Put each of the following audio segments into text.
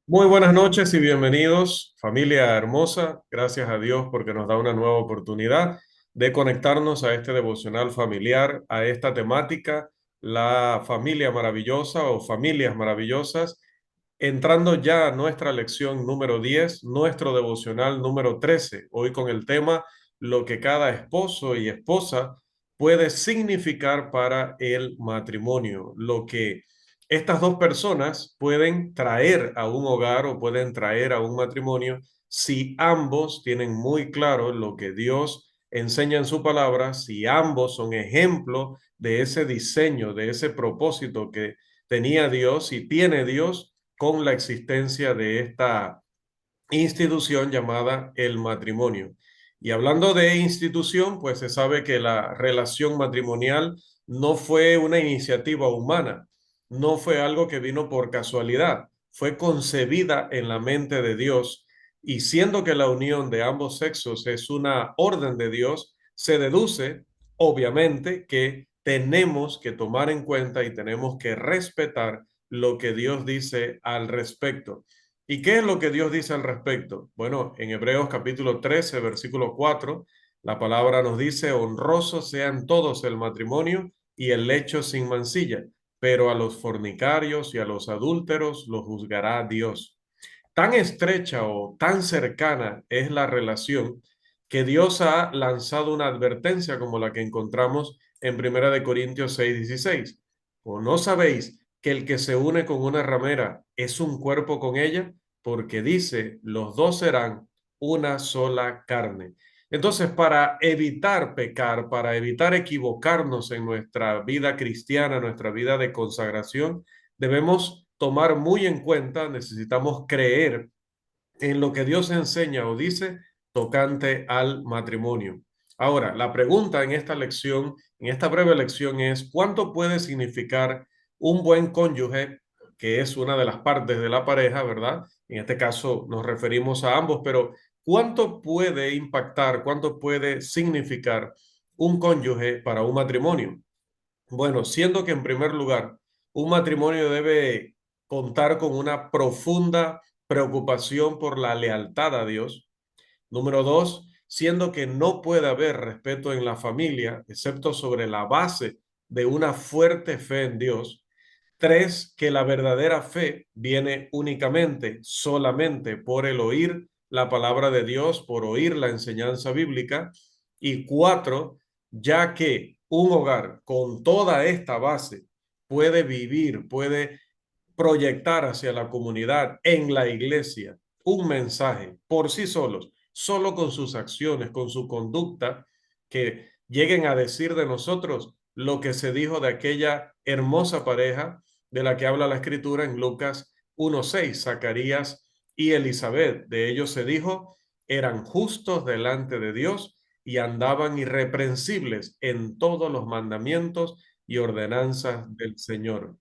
Muy buenas noches y bienvenidos, familia hermosa. Gracias a Dios porque nos da una nueva oportunidad de conectarnos a este devocional familiar, a esta temática, la familia maravillosa o familias maravillosas, entrando ya a nuestra lección número 10, nuestro devocional número 13, hoy con el tema lo que cada esposo y esposa puede significar para el matrimonio, lo que estas dos personas pueden traer a un hogar o pueden traer a un matrimonio si ambos tienen muy claro lo que Dios enseña en su palabra, si ambos son ejemplo de ese diseño, de ese propósito que tenía Dios y tiene Dios con la existencia de esta institución llamada el matrimonio. Y hablando de institución, pues se sabe que la relación matrimonial no fue una iniciativa humana, no fue algo que vino por casualidad, fue concebida en la mente de Dios y siendo que la unión de ambos sexos es una orden de Dios, se deduce, obviamente, que tenemos que tomar en cuenta y tenemos que respetar lo que Dios dice al respecto. ¿Y qué es lo que Dios dice al respecto? Bueno, en Hebreos capítulo 13, versículo 4, la palabra nos dice, honrosos sean todos el matrimonio y el lecho sin mancilla, pero a los fornicarios y a los adúlteros los juzgará Dios. Tan estrecha o tan cercana es la relación que Dios ha lanzado una advertencia como la que encontramos en Primera de Corintios 6:16. ¿O no sabéis que el que se une con una ramera es un cuerpo con ella? Porque dice, los dos serán una sola carne. Entonces, para evitar pecar, para evitar equivocarnos en nuestra vida cristiana, nuestra vida de consagración, debemos tomar muy en cuenta, necesitamos creer en lo que Dios enseña o dice tocante al matrimonio. Ahora, la pregunta en esta lección, en esta breve lección es, ¿cuánto puede significar un buen cónyuge, que es una de las partes de la pareja, ¿verdad? En este caso nos referimos a ambos, pero ¿cuánto puede impactar, cuánto puede significar un cónyuge para un matrimonio? Bueno, siendo que en primer lugar, un matrimonio debe contar con una profunda preocupación por la lealtad a Dios. Número dos, siendo que no puede haber respeto en la familia, excepto sobre la base de una fuerte fe en Dios. Tres, que la verdadera fe viene únicamente, solamente por el oír la palabra de Dios, por oír la enseñanza bíblica. Y cuatro, ya que un hogar con toda esta base puede vivir, puede proyectar hacia la comunidad en la iglesia un mensaje por sí solos, solo con sus acciones, con su conducta, que lleguen a decir de nosotros lo que se dijo de aquella hermosa pareja de la que habla la escritura en Lucas 1:6, Zacarías y Elizabeth. De ellos se dijo, eran justos delante de Dios y andaban irreprensibles en todos los mandamientos y ordenanzas del Señor.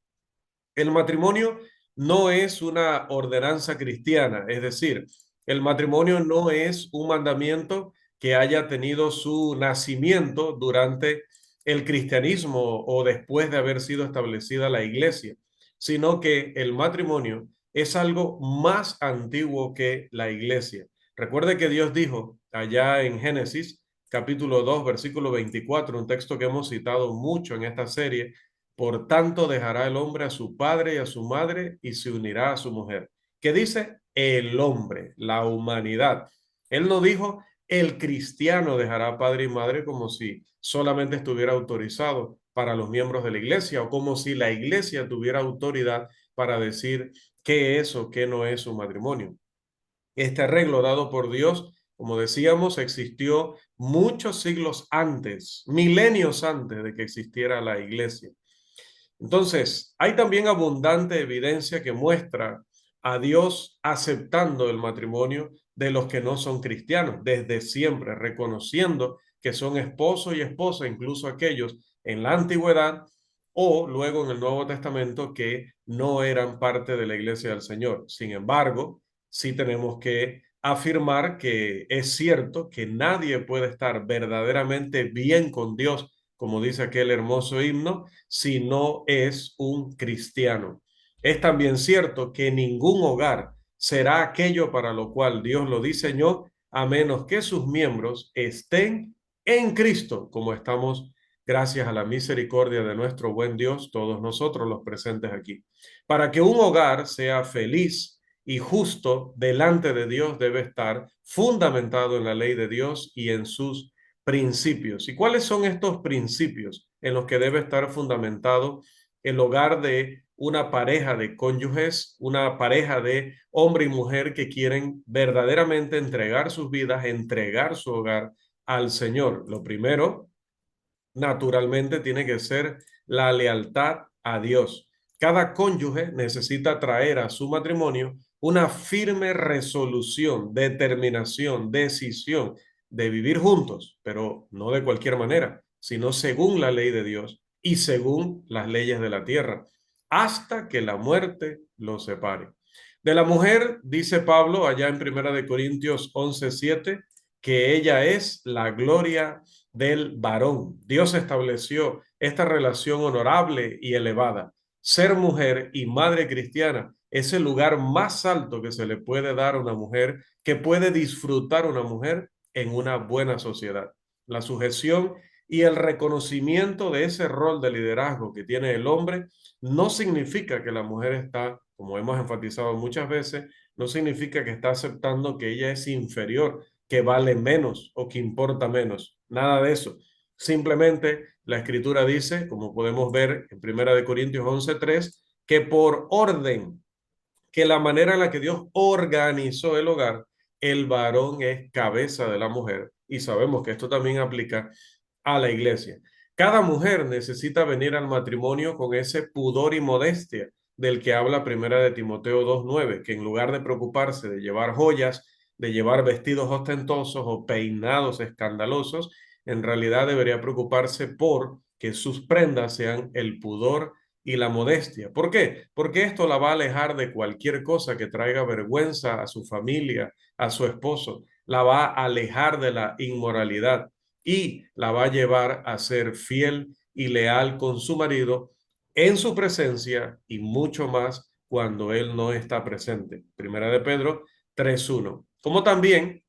El matrimonio no es una ordenanza cristiana, es decir, el matrimonio no es un mandamiento que haya tenido su nacimiento durante el cristianismo o después de haber sido establecida la iglesia, sino que el matrimonio es algo más antiguo que la iglesia. Recuerde que Dios dijo allá en Génesis capítulo 2 versículo 24, un texto que hemos citado mucho en esta serie: por tanto, dejará el hombre a su padre y a su madre y se unirá a su mujer. ¿Qué dice? El hombre, la humanidad. Él no dijo el cristiano dejará padre y madre como si solamente estuviera autorizado para los miembros de la iglesia o como si la iglesia tuviera autoridad para decir qué es o qué no es un matrimonio. Este arreglo dado por Dios, como decíamos, existió muchos siglos antes, milenios antes de que existiera la iglesia. Entonces, hay también abundante evidencia que muestra a Dios aceptando el matrimonio de los que no son cristianos, desde siempre, reconociendo que son esposo y esposa, incluso aquellos en la antigüedad o luego en el Nuevo Testamento que no eran parte de la iglesia del Señor. Sin embargo, sí tenemos que afirmar que es cierto que nadie puede estar verdaderamente bien con Dios, como dice aquel hermoso himno, si no es un cristiano. Es también cierto que ningún hogar será aquello para lo cual Dios lo diseñó, a menos que sus miembros estén en Cristo, como estamos gracias a la misericordia de nuestro buen Dios, todos nosotros los presentes aquí. Para que un hogar sea feliz y justo delante de Dios, debe estar fundamentado en la ley de Dios y en sus principios. ¿Y cuáles son estos principios en los que debe estar fundamentado el hogar de una pareja de cónyuges, una pareja de hombre y mujer que quieren verdaderamente entregar sus vidas, entregar su hogar al Señor? Lo primero, naturalmente, tiene que ser la lealtad a Dios. Cada cónyuge necesita traer a su matrimonio una firme resolución, determinación, decisión de vivir juntos, pero no de cualquier manera, sino según la ley de Dios y según las leyes de la tierra, hasta que la muerte los separe. De la mujer, dice Pablo allá en Primera de Corintios 11:7, que ella es la gloria del varón. Dios estableció esta relación honorable y elevada. Ser mujer y madre cristiana es el lugar más alto que se le puede dar a una mujer, que puede disfrutar una mujer en una buena sociedad. La sujeción y el reconocimiento de ese rol de liderazgo que tiene el hombre no significa que la mujer está, como hemos enfatizado muchas veces, no significa que está aceptando que ella es inferior, que vale menos o que importa menos. Nada de eso. Simplemente la escritura dice, como podemos ver en Primera de Corintios 11:3, que por orden, que la manera en la que Dios organizó el hogar, el varón es cabeza de la mujer. Y sabemos que esto también aplica a la iglesia. Cada mujer necesita venir al matrimonio con ese pudor y modestia del que habla Primera de Timoteo 2:9, que en lugar de preocuparse de llevar joyas, de llevar vestidos ostentosos o peinados escandalosos, en realidad debería preocuparse por que sus prendas sean el pudor y la modestia. ¿Por qué? Porque esto la va a alejar de cualquier cosa que traiga vergüenza a su familia, a su esposo. La va a alejar de la inmoralidad y la va a llevar a ser fiel y leal con su marido en su presencia y mucho más cuando él no está presente. Primera de Pedro 3:1. Como también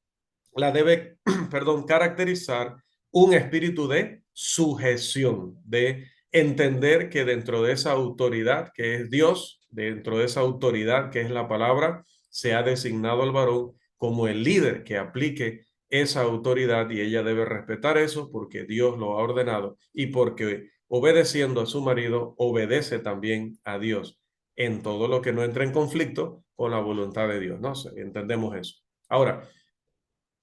la debe, perdón, caracterizar un espíritu de sujeción, de entender que dentro de esa autoridad que es Dios, dentro de esa autoridad que es la palabra, se ha designado al varón como el líder que aplique esa autoridad y ella debe respetar eso porque Dios lo ha ordenado y porque obedeciendo a su marido obedece también a Dios en todo lo que no entra en conflicto con la voluntad de Dios, ¿no? Entendemos eso. Ahora,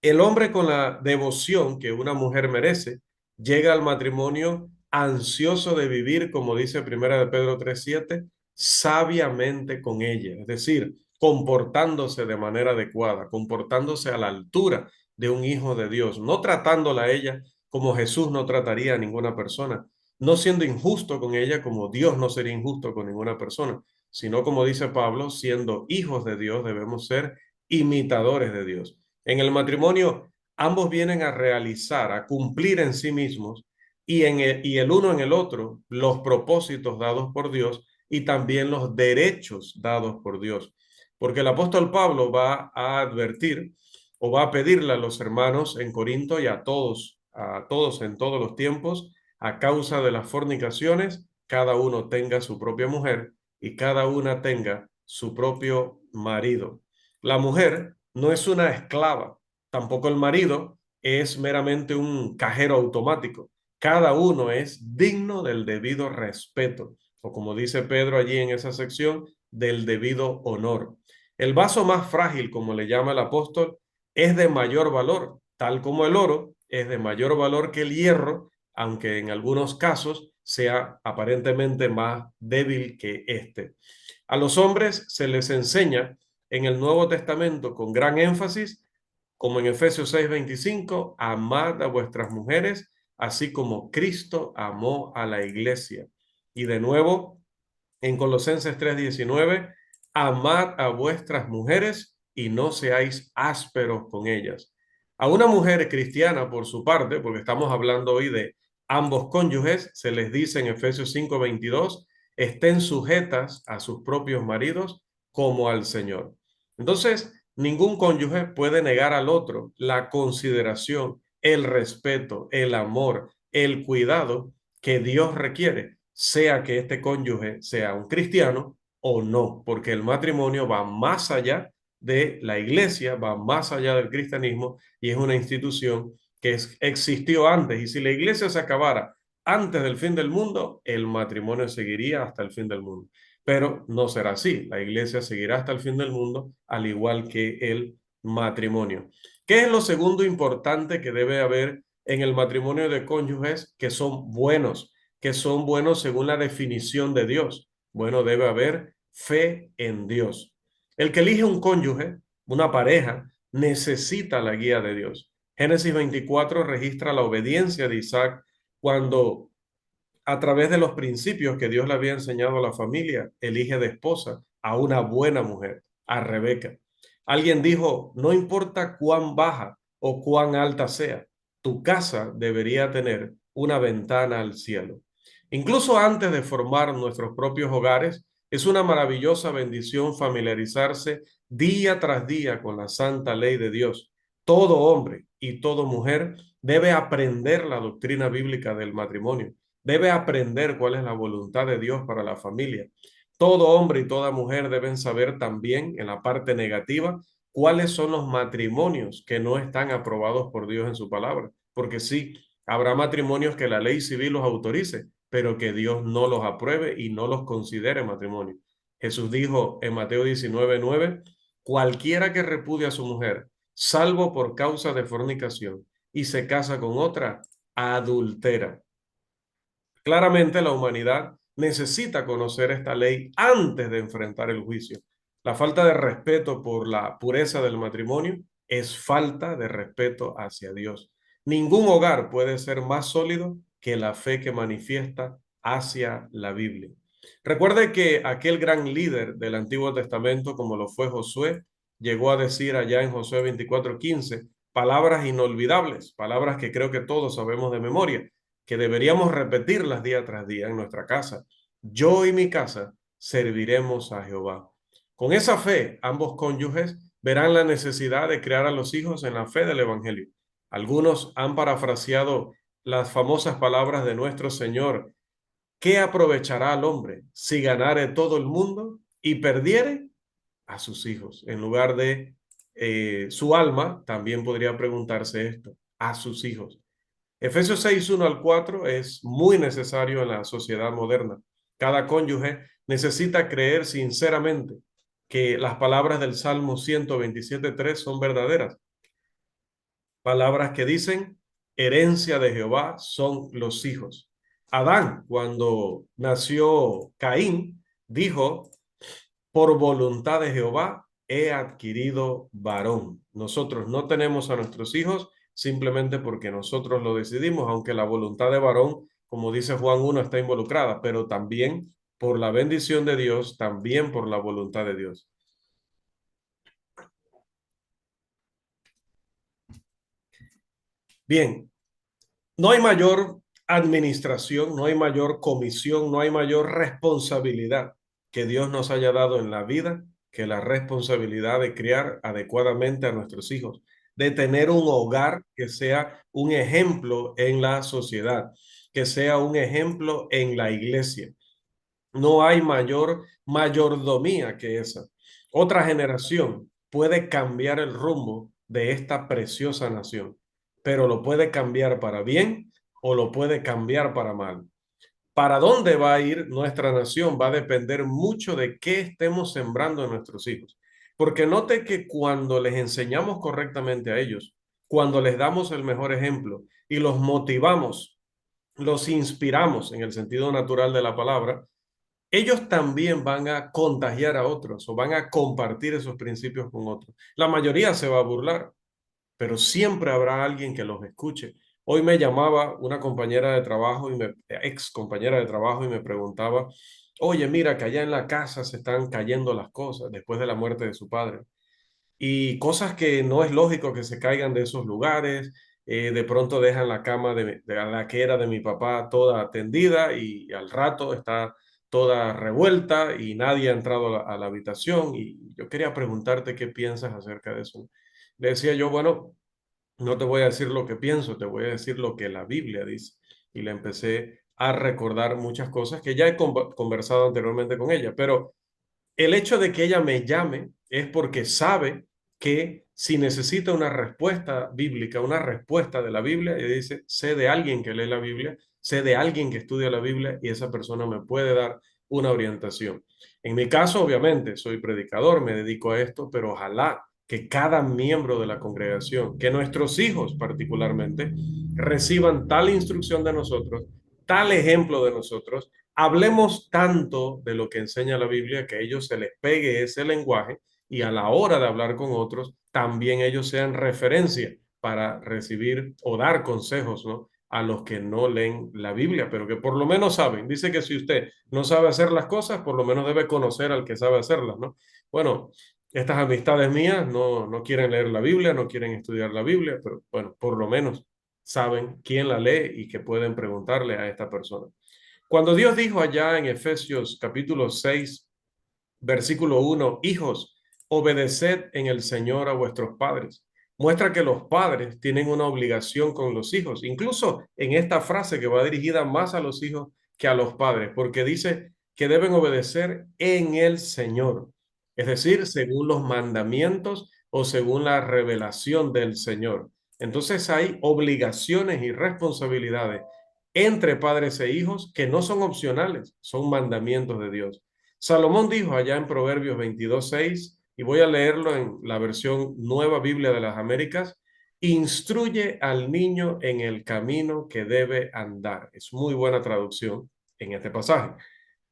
el hombre con la devoción que una mujer merece llega al matrimonio ansioso de vivir, como dice Primera de Pedro 3:7, sabiamente con ella, es decir, comportándose de manera adecuada, comportándose a la altura de un hijo de Dios, no tratándola a ella como Jesús no trataría a ninguna persona, no siendo injusto con ella como Dios no sería injusto con ninguna persona, sino como dice Pablo, siendo hijos de Dios debemos ser imitadores de Dios. En el matrimonio, ambos vienen a realizar, a cumplir en sí mismos y el uno en el otro los propósitos dados por Dios y también los derechos dados por Dios. Porque el apóstol Pablo va a advertir o va a pedirle a los hermanos en Corinto y a todos en todos los tiempos, a causa de las fornicaciones, cada uno tenga su propia mujer y cada una tenga su propio marido. La mujer no es una esclava, tampoco el marido es meramente un cajero automático. Cada uno es digno del debido respeto, o como dice Pedro allí en esa sección, del debido honor. El vaso más frágil, como le llama el apóstol, es de mayor valor, tal como el oro es de mayor valor que el hierro, aunque en algunos casos sea aparentemente más débil que este. A los hombres se les enseña en el Nuevo Testamento con gran énfasis, como en Efesios 6:25, amad a vuestras mujeres, así como Cristo amó a la iglesia. Y de nuevo, en Colosenses 3:19, amad a vuestras mujeres y no seáis ásperos con ellas. A una mujer cristiana, por su parte, porque estamos hablando hoy de ambos cónyuges, se les dice en Efesios 5:22, estén sujetas a sus propios maridos como al Señor. Entonces, ningún cónyuge puede negar al otro la consideración, el respeto, el amor, el cuidado que Dios requiere, sea que este cónyuge sea un cristiano o no, porque el matrimonio va más allá de la iglesia, va más allá del cristianismo y es una institución que existió antes. Y si la iglesia se acabara antes del fin del mundo, el matrimonio seguiría hasta el fin del mundo. Pero no será así. La iglesia seguirá hasta el fin del mundo, al igual que el matrimonio. ¿Qué es lo segundo importante que debe haber en el matrimonio de cónyuges que son buenos según la definición de Dios? Bueno, debe haber fe en Dios. El que elige un cónyuge, una pareja, necesita la guía de Dios. Génesis 24 registra la obediencia de Isaac cuando a través de los principios que Dios le había enseñado a la familia, elige de esposa a una buena mujer, a Rebeca. Alguien dijo, no importa cuán baja o cuán alta sea, tu casa debería tener una ventana al cielo. Incluso antes de formar nuestros propios hogares, es una maravillosa bendición familiarizarse día tras día con la santa ley de Dios. Todo hombre y toda mujer debe aprender la doctrina bíblica del matrimonio, debe aprender cuál es la voluntad de Dios para la familia. Todo hombre y toda mujer deben saber también en la parte negativa cuáles son los matrimonios que no están aprobados por Dios en su palabra. Porque sí, habrá matrimonios que la ley civil los autorice, pero que Dios no los apruebe y no los considere matrimonio. Jesús dijo en Mateo 19:9, cualquiera que repudie a su mujer, salvo por causa de fornicación, y se casa con otra, adultera. Claramente la humanidad necesita conocer esta ley antes de enfrentar el juicio. La falta de respeto por la pureza del matrimonio es falta de respeto hacia Dios. Ningún hogar puede ser más sólido que la fe que manifiesta hacia la Biblia. Recuerde que aquel gran líder del Antiguo Testamento, como lo fue Josué, llegó a decir allá en Josué 24:15, palabras inolvidables, palabras que creo que todos sabemos de memoria, que deberíamos repetirlas día tras día en nuestra casa. Yo y mi casa serviremos a Jehová. Con esa fe, ambos cónyuges verán la necesidad de criar a los hijos en la fe del Evangelio. Algunos han parafraseado las famosas palabras de nuestro Señor: ¿qué aprovechará al hombre si ganare todo el mundo y perdiere a sus hijos? En lugar de su alma, también podría preguntarse esto, a sus hijos. Efesios 6:1 al 4 es muy necesario en la sociedad moderna. Cada cónyuge necesita creer sinceramente que las palabras del Salmo 127:3 son verdaderas. Palabras que dicen, herencia de Jehová son los hijos. Adán, cuando nació Caín, dijo, por voluntad de Jehová he adquirido varón. Nosotros no tenemos a nuestros hijos simplemente porque nosotros lo decidimos, aunque la voluntad de varón, como dice Juan 1, está involucrada, pero también por la bendición de Dios, también por la voluntad de Dios. Bien, no hay mayor administración, no hay mayor comisión, no hay mayor responsabilidad que Dios nos haya dado en la vida que la responsabilidad de criar adecuadamente a nuestros hijos, de tener un hogar que sea un ejemplo en la sociedad, que sea un ejemplo en la iglesia. No hay mayor mayordomía que esa. Otra generación puede cambiar el rumbo de esta preciosa nación, pero lo puede cambiar para bien o lo puede cambiar para mal. Para dónde va a ir nuestra nación va a depender mucho de qué estemos sembrando en nuestros hijos. Porque note que cuando les enseñamos correctamente a ellos, cuando les damos el mejor ejemplo y los motivamos, los inspiramos en el sentido natural de la palabra, ellos también van a contagiar a otros o van a compartir esos principios con otros. La mayoría se va a burlar, pero siempre habrá alguien que los escuche. Hoy me llamaba una compañera de trabajo ex compañera de trabajo y me preguntaba, oye, mira que allá en la casa se están cayendo las cosas después de la muerte de su padre y cosas que no es lógico que se caigan de esos lugares. De pronto dejan la cama de la que era de mi papá toda tendida y al rato está toda revuelta y nadie ha entrado a la habitación y yo quería preguntarte qué piensas acerca de eso. Le decía yo, bueno, no te voy a decir lo que pienso, te voy a decir lo que la Biblia dice. Y le empecé a recordar muchas cosas que ya he conversado anteriormente con ella, pero el hecho de que ella me llame es porque sabe que si necesita una respuesta bíblica, una respuesta de la Biblia, ella dice, sé de alguien que lee la Biblia, sé de alguien que estudia la Biblia y esa persona me puede dar una orientación. En mi caso, obviamente, soy predicador, me dedico a esto, pero ojalá que cada miembro de la congregación, que nuestros hijos particularmente, reciban tal instrucción de nosotros, tal ejemplo de nosotros, hablemos tanto de lo que enseña la Biblia que a ellos se les pegue ese lenguaje y a la hora de hablar con otros, también ellos sean referencia para recibir o dar consejos, ¿no? A los que no leen la Biblia, pero que por lo menos saben. Dice que si usted no sabe hacer las cosas, por lo menos debe conocer al que sabe hacerlas, ¿no? Bueno, estas amistades mías no quieren leer la Biblia, no quieren estudiar la Biblia, pero bueno, por lo menos saben quién la lee y que pueden preguntarle a esta persona. Cuando Dios dijo allá en Efesios capítulo 6, versículo 1, hijos, obedeced en el Señor a vuestros padres. Muestra que los padres tienen una obligación con los hijos, incluso en esta frase que va dirigida más a los hijos que a los padres, porque dice que deben obedecer en el Señor, es decir, según los mandamientos o según la revelación del Señor. Entonces hay obligaciones y responsabilidades entre padres e hijos que no son opcionales, son mandamientos de Dios. Salomón dijo allá en Proverbios 22:6, y voy a leerlo en la versión Nueva Biblia de las Américas, instruye al niño en el camino que debe andar. Es muy buena traducción en este pasaje.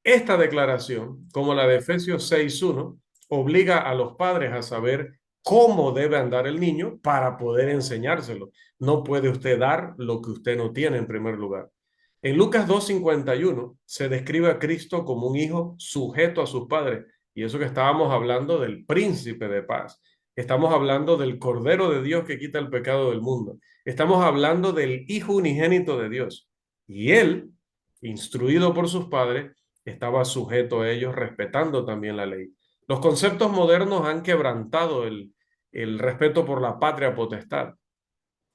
Esta declaración, como la de Efesios 6:1, obliga a los padres a saber cómo debe andar el niño para poder enseñárselo. No puede usted dar lo que usted no tiene en primer lugar. En Lucas 2:51 se describe a Cristo como un hijo sujeto a sus padres. Y eso que estábamos hablando del príncipe de paz. Estamos hablando del Cordero de Dios que quita el pecado del mundo. Estamos hablando del Hijo unigénito de Dios. Y él, instruido por sus padres, estaba sujeto a ellos, respetando también la ley. Los conceptos modernos han quebrantado el respeto por la patria potestad.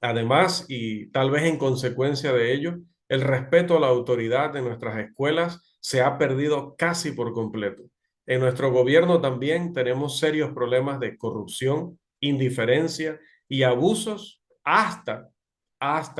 Además, y tal vez en consecuencia de ello, el respeto a la autoridad de nuestras escuelas se ha perdido casi por completo. En nuestro gobierno también tenemos serios problemas de corrupción, indiferencia y abusos hasta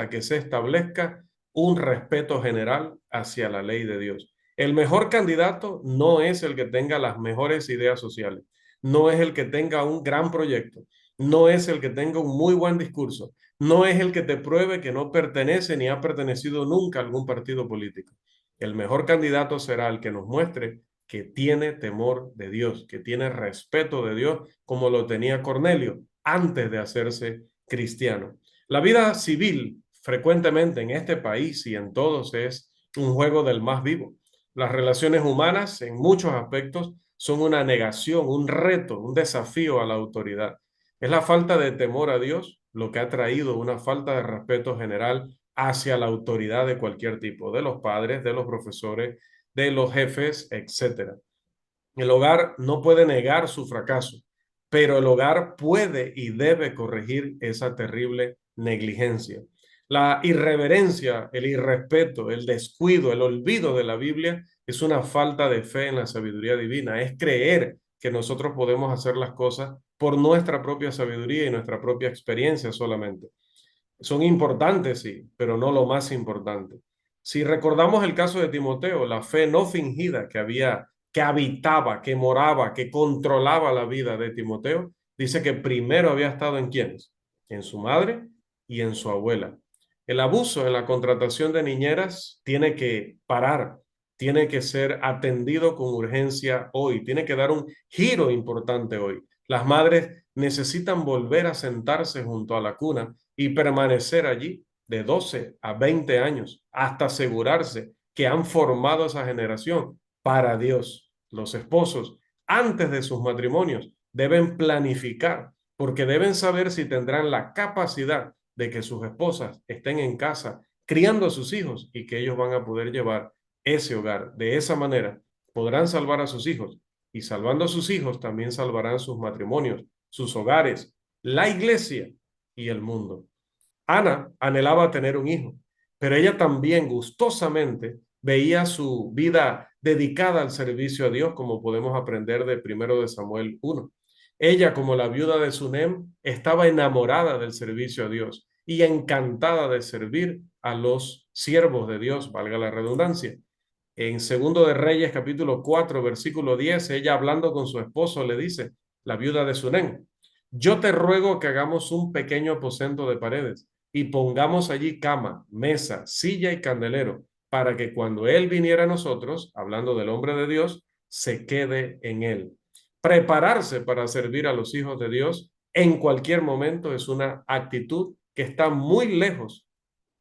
que se establezca un respeto general hacia la ley de Dios. El mejor candidato no es el que tenga las mejores ideas sociales, no es el que tenga un gran proyecto, no es el que tenga un muy buen discurso, no es el que te pruebe que no pertenece ni ha pertenecido nunca a algún partido político. El mejor candidato será el que nos muestre que tiene temor de Dios, que tiene respeto de Dios, como lo tenía Cornelio antes de hacerse cristiano. La vida civil frecuentemente en este país y en todos es un juego del más vivo. Las relaciones humanas en muchos aspectos son una negación, un reto, un desafío a la autoridad. Es la falta de temor a Dios lo que ha traído una falta de respeto general hacia la autoridad de cualquier tipo, de los padres, de los profesores, de los jefes, etcétera. El hogar no puede negar su fracaso, pero el hogar puede y debe corregir esa terrible negligencia. La irreverencia, el irrespeto, el descuido, el olvido de la Biblia es una falta de fe en la sabiduría divina, es creer que nosotros podemos hacer las cosas por nuestra propia sabiduría y nuestra propia experiencia solamente. Son importantes, sí, pero no lo más importante. Si recordamos el caso de Timoteo, la fe no fingida que habitaba, que moraba, que controlaba la vida de Timoteo, dice que primero había estado en quiénes, en su madre y en su abuela. El abuso en la contratación de niñeras tiene que parar, tiene que ser atendido con urgencia hoy, tiene que dar un giro importante hoy. Las madres necesitan volver a sentarse junto a la cuna y permanecer allí de 12 a 20 años hasta asegurarse que han formado esa generación para Dios. Los esposos, antes de sus matrimonios, deben planificar porque deben saber si tendrán la capacidad de que sus esposas estén en casa criando a sus hijos y que ellos van a poder llevar ese hogar de esa manera podrán salvar a sus hijos, y salvando a sus hijos también salvarán sus matrimonios, sus hogares, la iglesia y el mundo. Ana anhelaba tener un hijo, pero ella también gustosamente veía su vida dedicada al servicio a Dios, como podemos aprender de 1 Samuel 1. Ella, como la viuda de Sunem, estaba enamorada del servicio a Dios y encantada de servir a los siervos de Dios, valga la redundancia. En Segundo de Reyes, capítulo 4, versículo 10, ella hablando con su esposo le dice, la viuda de Sunem, yo te ruego que hagamos un pequeño aposento de paredes y pongamos allí cama, mesa, silla y candelero, para que cuando él viniera a nosotros, hablando del hombre de Dios, se quede en él. Prepararse para servir a los hijos de Dios en cualquier momento es una actitud que está muy lejos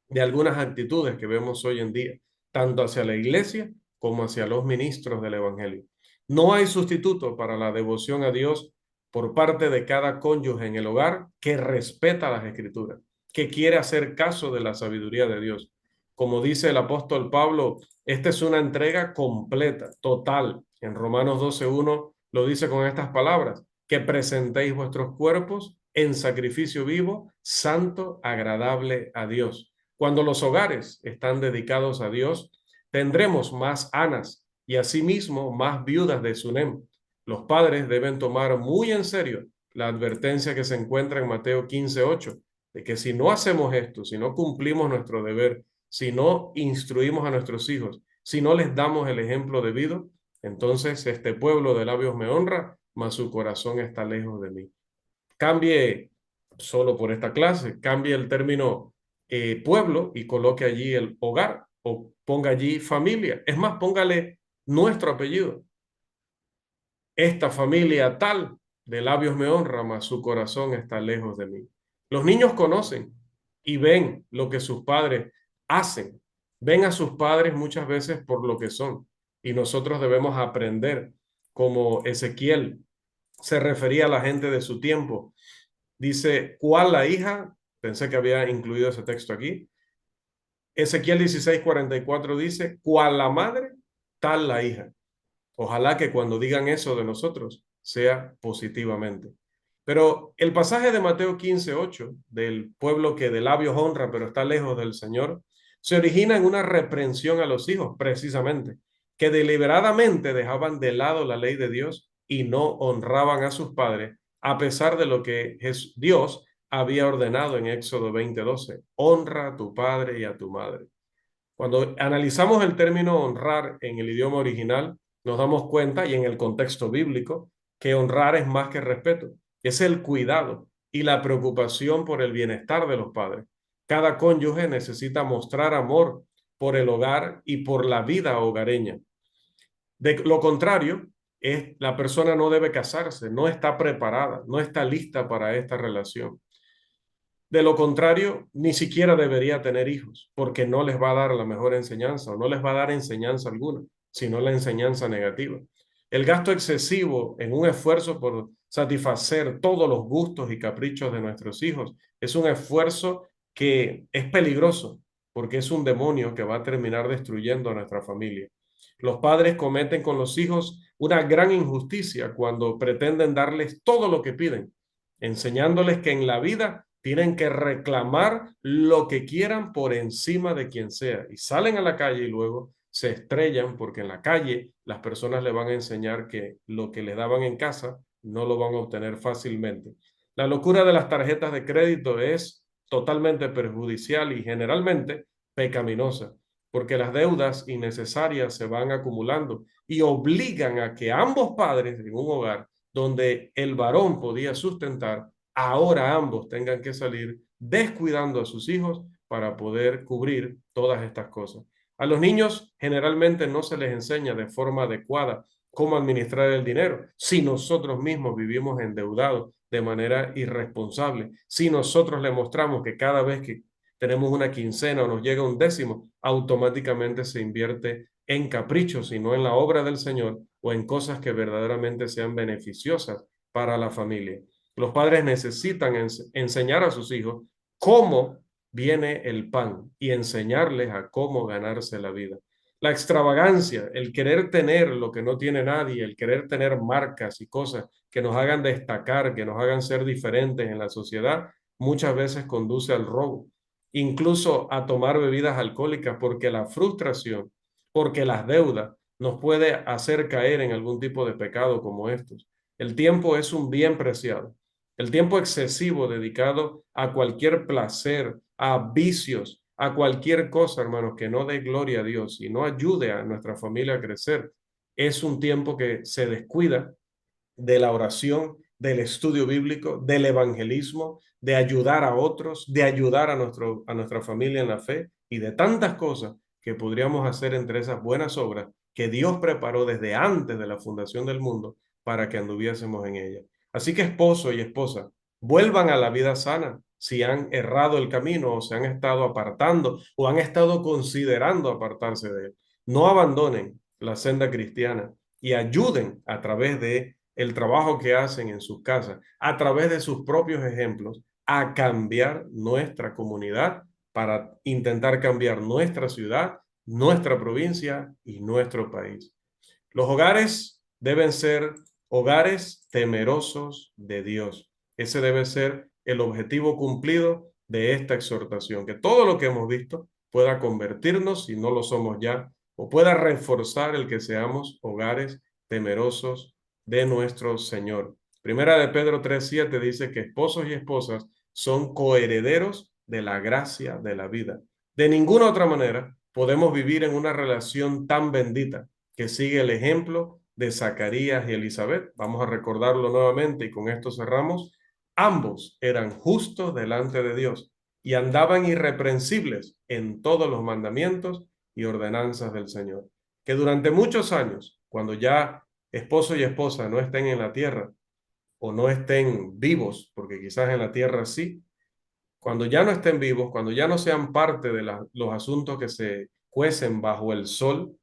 de algunas actitudes que vemos hoy en día, tanto hacia la iglesia como hacia los ministros del Evangelio. No hay sustituto para la devoción a Dios por parte de cada cónyuge en el hogar que respeta las Escrituras, que quiere hacer caso de la sabiduría de Dios. Como dice el apóstol Pablo, esta es una entrega completa, total. En Romanos 12:1 lo dice con estas palabras, que presentéis vuestros cuerpos en sacrificio vivo, santo, agradable a Dios. Cuando los hogares están dedicados a Dios, tendremos más Anas y asimismo más viudas de Sunem. Los padres deben tomar muy en serio la advertencia que se encuentra en Mateo 15:8, de que si no hacemos esto, si no cumplimos nuestro deber, si no instruimos a nuestros hijos, si no les damos el ejemplo debido, entonces este pueblo de labios me honra, mas su corazón está lejos de mí. Cambie solo por esta clase, cambie el término pueblo y coloque allí el hogar o ponga allí familia. Es más, póngale nuestro apellido. Esta familia tal de labios me honra, mas su corazón está lejos de mí. Los niños conocen y ven lo que sus padres hacen. Ven a sus padres muchas veces por lo que son. Y nosotros debemos aprender, como Ezequiel se refería a la gente de su tiempo. Dice, ¿cuál la hija? Pensé que había incluido ese texto aquí. Ezequiel 16:44 dice, ¿cuál la madre? Tal la hija. Ojalá que cuando digan eso de nosotros sea positivamente. Pero el pasaje de Mateo 15:8, del pueblo que de labios honra pero está lejos del Señor, se origina en una reprensión a los hijos, precisamente, que deliberadamente dejaban de lado la ley de Dios y no honraban a sus padres, a pesar de lo que Dios había ordenado en Éxodo 20:12. Honra a tu padre y a tu madre. Cuando analizamos el término honrar en el idioma original, nos damos cuenta, y en el contexto bíblico, que honrar es más que respeto, es el cuidado y la preocupación por el bienestar de los padres. Cada cónyuge necesita mostrar amor por el hogar y por la vida hogareña. De lo contrario, la persona no debe casarse, no está preparada, no está lista para esta relación. De lo contrario, ni siquiera debería tener hijos, porque no les va a dar la mejor enseñanza o no les va a dar enseñanza alguna, sino la enseñanza negativa. El gasto excesivo en un esfuerzo por satisfacer todos los gustos y caprichos de nuestros hijos es un esfuerzo que es peligroso, porque es un demonio que va a terminar destruyendo a nuestra familia. Los padres cometen con los hijos una gran injusticia cuando pretenden darles todo lo que piden, enseñándoles que en la vida tienen que reclamar lo que quieran por encima de quien sea. Y salen a la calle y luego se estrellan porque en la calle las personas le van a enseñar que lo que les daban en casa no lo van a obtener fácilmente. La locura de las tarjetas de crédito es totalmente perjudicial y generalmente pecaminosa, porque las deudas innecesarias se van acumulando y obligan a que ambos padres en un hogar donde el varón podía sustentar, ahora ambos tengan que salir descuidando a sus hijos para poder cubrir todas estas cosas. A los niños generalmente no se les enseña de forma adecuada cómo administrar el dinero. Si nosotros mismos vivimos endeudados de manera irresponsable, si nosotros le mostramos que cada vez que tenemos una quincena o nos llega un décimo, automáticamente se invierte en caprichos y no en la obra del Señor o en cosas que verdaderamente sean beneficiosas para la familia. Los padres necesitan enseñar a sus hijos cómo viene el pan y enseñarles a cómo ganarse la vida. La extravagancia, el querer tener lo que no tiene nadie, el querer tener marcas y cosas que nos hagan destacar, que nos hagan ser diferentes en la sociedad, muchas veces conduce al robo, incluso a tomar bebidas alcohólicas, porque la frustración, porque las deudas nos puede hacer caer en algún tipo de pecado como estos. El tiempo es un bien preciado. El tiempo excesivo dedicado a cualquier placer, a vicios, a cualquier cosa, hermanos, que no dé gloria a Dios y no ayude a nuestra familia a crecer, es un tiempo que se descuida de la oración, del estudio bíblico, del evangelismo, de ayudar a otros, de ayudar a nuestra familia en la fe y de tantas cosas que podríamos hacer entre esas buenas obras que Dios preparó desde antes de la fundación del mundo para que anduviésemos en ella. Así que esposo y esposa, vuelvan a la vida sana si han errado el camino o se han estado apartando o han estado considerando apartarse de él. No abandonen la senda cristiana y ayuden a través de el trabajo que hacen en sus casas, a través de sus propios ejemplos, a cambiar nuestra comunidad para intentar cambiar nuestra ciudad, nuestra provincia y nuestro país. Los hogares deben ser hogares temerosos de Dios. Ese debe ser el objetivo cumplido de esta exhortación, que todo lo que hemos visto pueda convertirnos, si no lo somos ya, o pueda reforzar el que seamos hogares temerosos de nuestro Señor. Primera de Pedro 3:7 dice que esposos y esposas son coherederos de la gracia de la vida. De ninguna otra manera podemos vivir en una relación tan bendita que sigue el ejemplo de Zacarías y Elizabeth. Vamos a recordarlo nuevamente y con esto cerramos. Ambos eran justos delante de Dios y andaban irreprensibles en todos los mandamientos y ordenanzas del Señor. Que durante muchos años, cuando ya esposo y esposa no estén en la tierra o no estén vivos, porque quizás en la tierra sí, cuando ya no estén vivos, cuando ya no sean parte de los asuntos que se cuecen bajo el sol,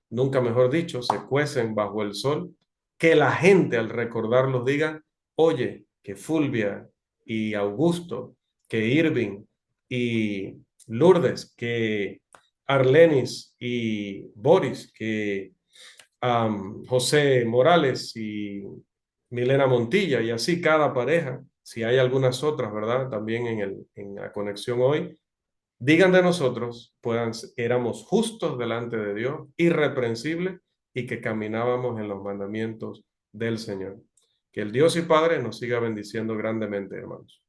nunca mejor dicho, se cuecen bajo el sol, que la gente al recordarlos diga, oye, que Fulvia y Augusto, que Irving y Lourdes, que Arlenis y Boris, que José Morales y Milena Montilla, y así cada pareja, si hay algunas otras, ¿verdad? También en la conexión hoy, digan de nosotros, pues éramos justos delante de Dios, irreprensibles y que caminábamos en los mandamientos del Señor. Que el Dios y Padre nos siga bendiciendo grandemente, hermanos.